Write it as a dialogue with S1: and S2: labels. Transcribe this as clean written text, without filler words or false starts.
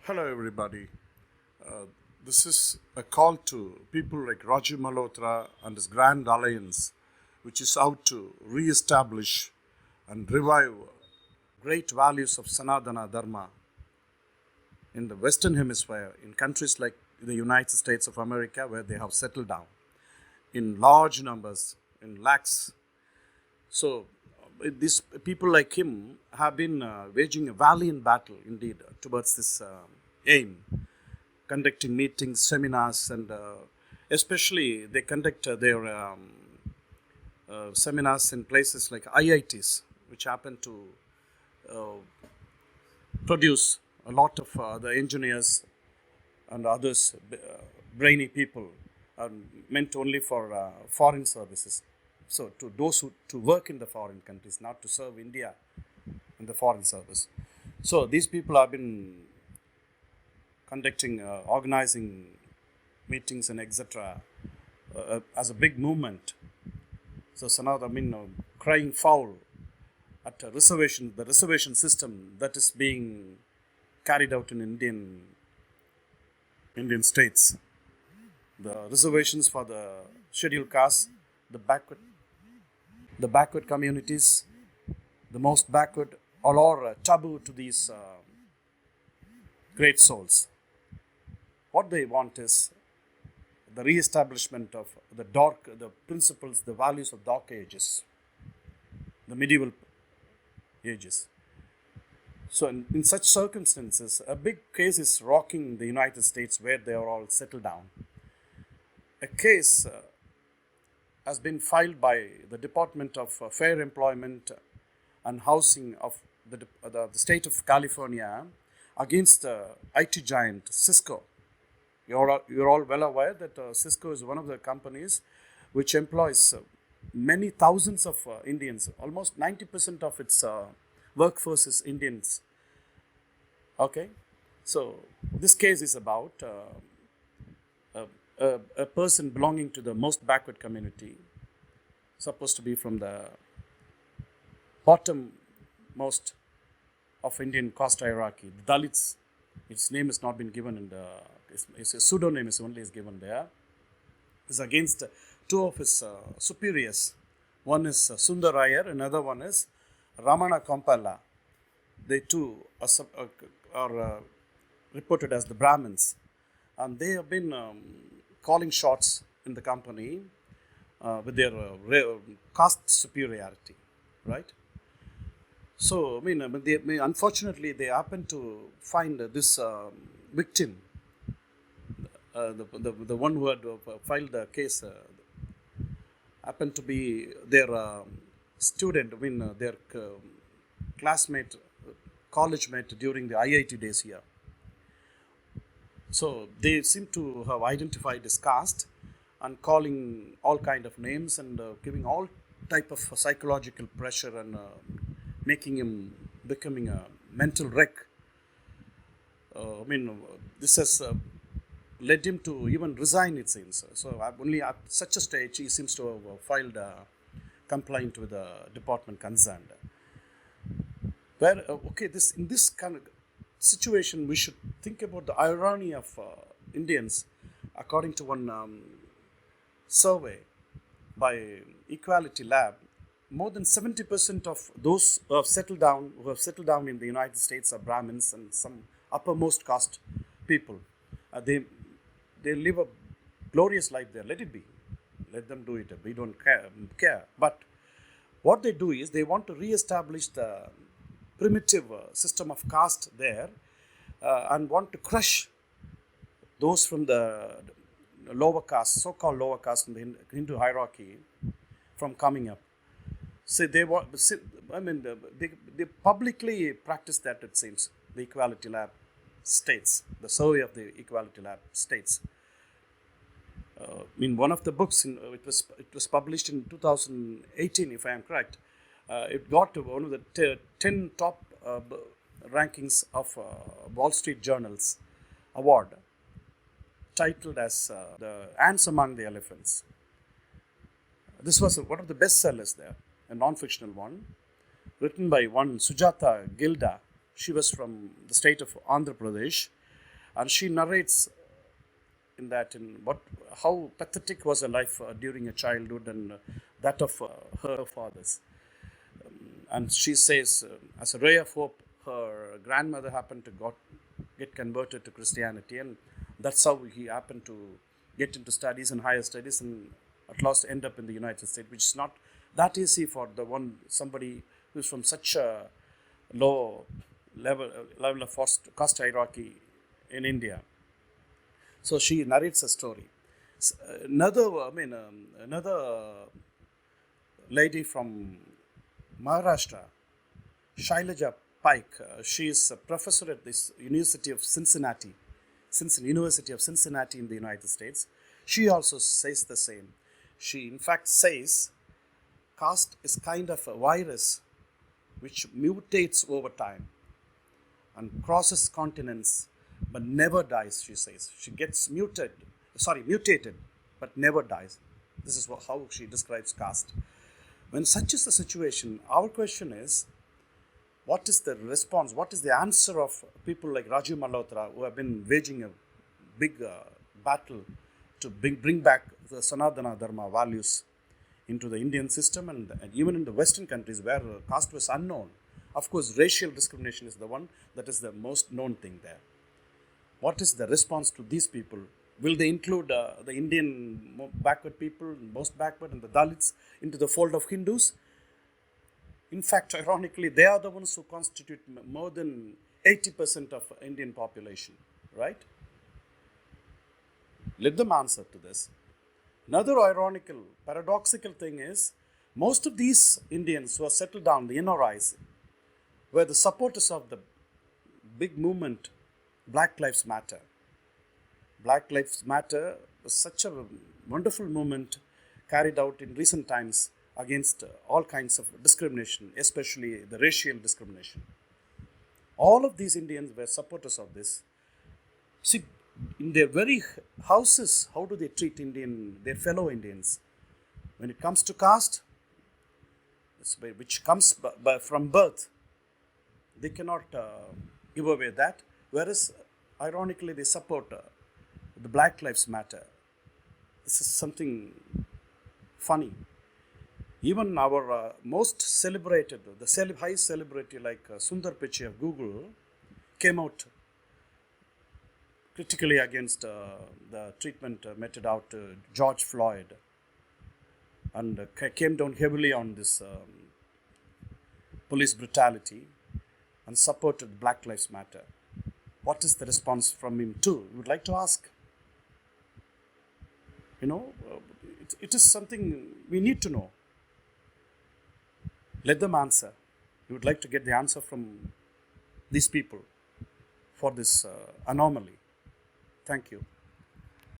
S1: Hello, everybody. Uh, this is a call to people like Roger Malhotra and his Grand Alliance, which is out to re-establish and revive great values of Sanatana Dharma in the Western Hemisphere, in countries like the United States of America, where they have settled down in large numbers, in lakhs. So, these people like him have been waging a valiant battle indeed towards this aim, conducting meetings, seminars, and especially they conduct their seminars in places like IITs, which happen to uh, produce a lot of the engineers and others, brainy people, are meant only for foreign services. So, to those who to work in the foreign countries, not to serve India in the foreign service. So, these people have been conducting, organizing meetings and etc. As a big movement. So, Sanat, crying foul at a reservation, the reservation system that is being carried out in Indian states. The reservations for the scheduled castes, the backward communities, the most backward, all are taboo to these great souls. What they want is the re-establishment of the principles, the values of dark ages, the medieval ages. So, in such circumstances, a big case is rocking the United States, where they are all settled down. A case has been filed by the Department of Fair Employment and Housing of the state of California against the IT giant Cisco. You're all well aware that Cisco is one of the companies which employs many thousands of Indians. Almost 90% of its workforce is Indians. Okay, so this case is about a person belonging to the most backward community, supposed to be from the bottom most of Indian caste hierarchy, the Dalits. Its name has not been given in the. Its a pseudonym is only is given there. Is against two of his superiors. One is Sundar Iyer, another one is Ramana Kompalla. They two are reported as the Brahmins, and they have been calling shots in the company with their caste superiority, right? So, unfortunately, they happen to find this victim, the one who had filed the case, happened to be their student, their classmate, college mate during the IIT days here. So, they seem to have identified his caste and calling all kind of names and giving all type of psychological pressure and making him becoming a mental wreck. This has led him to even resign, it seems. So only at such a stage he seems to have filed a complaint with the department concerned. Where in this kind of situation, we should think about the irony of Indians. According to one survey by Equality Lab, more than 70% of those who have settled down in the United States are Brahmins and some uppermost caste people. They live a glorious life there. Let it be. Let them do it. We don't care. But what they do is they want to re-establish the primitive system of caste there and want to crush those from the lower caste, so-called lower caste in the Hindu hierarchy, from coming up. So they publicly practice that, it seems. The Equality Lab states, the survey of the Equality Lab states. One of the books, it was published in 2018, if I am correct. It got to one of the 10 top rankings of Wall Street Journal's award, titled as The Ants Among the Elephants. This was one of the best sellers there, a non-fictional one, written by one Sujata Gilda. She was from the state of Andhra Pradesh, And she narrates in that, in what, how pathetic was her life during her childhood, and that of her fathers. And she says, as a ray of hope, her grandmother happened to get converted to Christianity, and that's how he happened to get into studies and higher studies, and at last end up in the United States, which is not that easy for the one somebody who's from such a low level of caste hierarchy in India. So she narrates a story. Another lady from Maharashtra, Shailaja Pike. She is a professor at this University of Cincinnati in the United States. She also says the same. She, in fact, says caste is kind of a virus which mutates over time and crosses continents but never dies, she says. She gets mutated, but never dies. This is how she describes caste. When such is the situation, our question is, what is the response, what is the answer of people like Rajiv Malhotra, who have been waging a big battle to bring back the Sanatana Dharma values into the Indian system, and even in the Western countries where caste was unknown. Of course, racial discrimination is the one that is the most known thing there. What is the response to these people? Will they include the Indian backward people, most backward, and the Dalits into the fold of Hindus? In fact, ironically, they are the ones who constitute more than 80% of Indian population, right? Let them answer to this. Another ironical, paradoxical thing is, most of these Indians who are settled down, the NRIs, were the supporters of the big movement, Black Lives Matter. Black Lives Matter was such a wonderful movement carried out in recent times against all kinds of discrimination, especially the racial discrimination. All of these Indians were supporters of this. See, in their very houses, how do they treat their fellow Indians? When it comes to caste, which comes from birth, they cannot give away that. Whereas, ironically, they support the Black Lives Matter. This is something funny. Even our most celebrated, the highest celebrity like Sundar Pichai of Google came out critically against the treatment meted out to George Floyd, and came down heavily on this police brutality and supported Black Lives Matter. What is the response from him too? We would like to ask. It is something we need to know. Let them answer. We would like to get the answer from these people for this anomaly. Thank you.